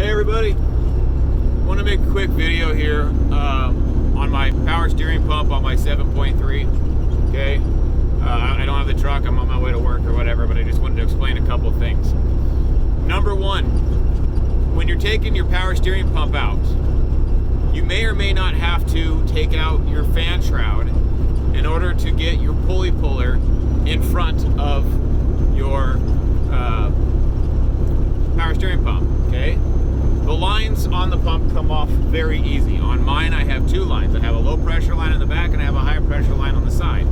Hey everybody, want to make a quick video here on my power steering pump on my 7.3. Okay, I don't have the truck, I'm on my way to work or whatever, but I just wanted to explain a couple things. Number one, when you're taking your power steering pump out, you may or may not have to take out your fan shroud in order to get your pulley puller in front of your power steering pump. Okay, the lines on the pump come off very easy. On mine, I have two lines. I have a low pressure line in the back and I have a high pressure line on the side.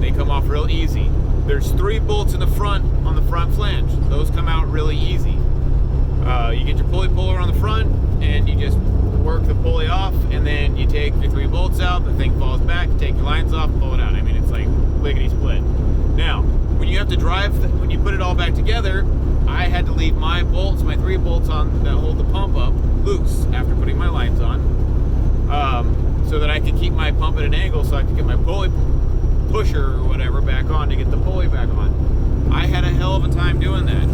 They come off real easy. There's 3 bolts in the front on the front flange. Those come out really easy. You get your pulley puller on the front and you just work the pulley off, and then you take your 3 bolts out, the thing falls back, you take your lines off, pull it out. I mean, it's like lickety split. Now, when you have to drive, when you put it all back together, I had to leave my bolts, my 3 bolts on that hold the pump up, loose after putting my lines on, so that I could keep my pump at an angle so I could get my pulley pusher or whatever back on to get the pulley back on. I had a hell of a time doing that.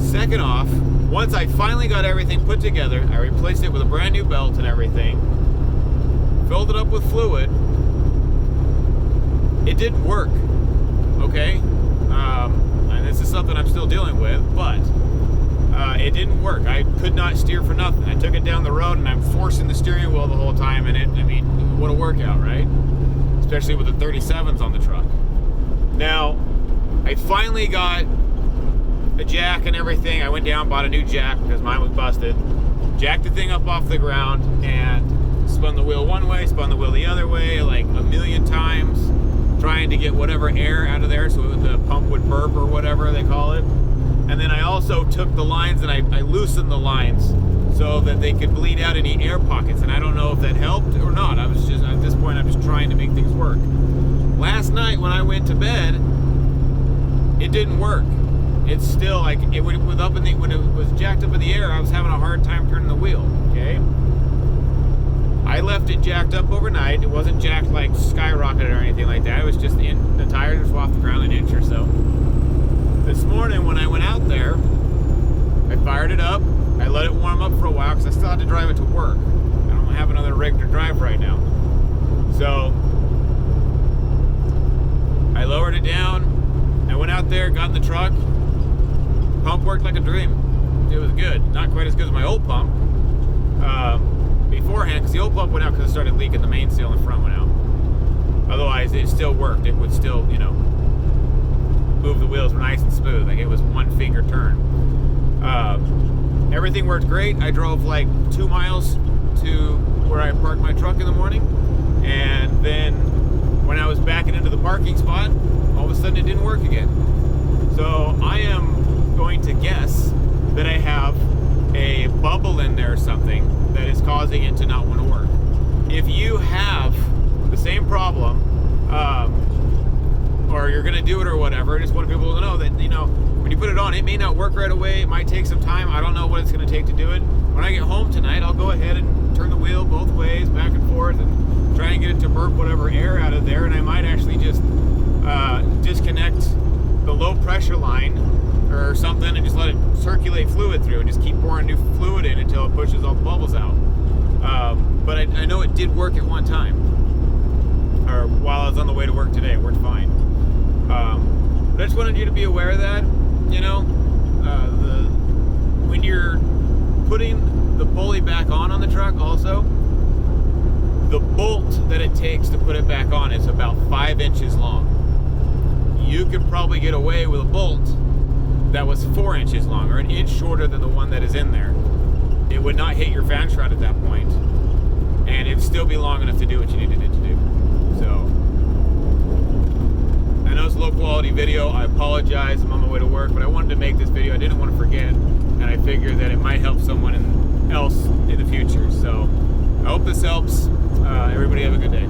Second off, once I finally got everything put together, I replaced it with a brand new belt and everything, filled it up with fluid. It didn't work, okay? And this is something I'm still dealing with, but it didn't work. I could not steer for nothing. I took it down the road and I'm forcing the steering wheel the whole time, and I mean, what a workout, right? Especially with the 37s on the truck. Now, I finally got a jack and everything. I went down, bought a new jack because mine was busted. Jacked the thing up off the ground and spun the wheel one way, spun the wheel the other way, like a million times, trying to get whatever air out of there so the pump would burp or whatever they call it. And then I also took the lines and I loosened the lines so that they could bleed out any air pockets. And I don't know if that helped or not. I was just, at this point, I'm just trying to make things work. Last night when I went to bed, it didn't work. It's still like, when it was jacked up in the air, I was having a hard time turning the wheel, okay? I left it jacked up overnight. It wasn't jacked like skyrocketed or anything like that. It was just the tire was off the ground an inch or so. This morning when I went out there, I fired it up. I let it warm up for a while because I still had to drive it to work. I don't have another rig to drive right now. So I lowered it down. I went out there, got in the truck. Pump worked like a dream. It was good. Not quite as good as my old pump beforehand, because the old pump went out because it started leaking. The main seal in the front went out. Otherwise, it still worked. It would still, move the wheels nice and smooth. Like it was one finger turn. Everything worked great. I drove like 2 miles to where I parked my truck in the morning, and then when I was backing into the parking spot, all of a sudden it didn't work again. So I am going to guess that I have a bubble in there or something that is causing it to not want to work. If you have the same problem, or you're going to do it or whatever, I just want people to know that, when you put it on, it may not work right away. It might take some time. I don't know what it's going to take to do it. When I get home tonight, I'll go ahead and turn the wheel both ways, back and forth, and try and get it to burp whatever air out of there. And I might actually just disconnect the low pressure line or something and just let it circulate fluid through and just keep pouring new fluid in until it pushes all the bubbles out. But I know it did work at one time, or while I was on the way to work today. It worked fine. But I just wanted you to be aware of that. When you're putting the pulley back on the truck also, the bolt that it takes to put it back on is about 5 inches long. You could probably get away with a bolt that was 4 inches long, or an inch shorter than the one that is in there. It would not hit your fan shroud at that point, and it'd still be long enough to do what you needed it to do. So I know it's a low quality video. I apologize. I'm on my way to work, but I wanted to make this video. I didn't want to forget, and I figured that it might help someone else in the future. So I hope this helps. Everybody have a good day.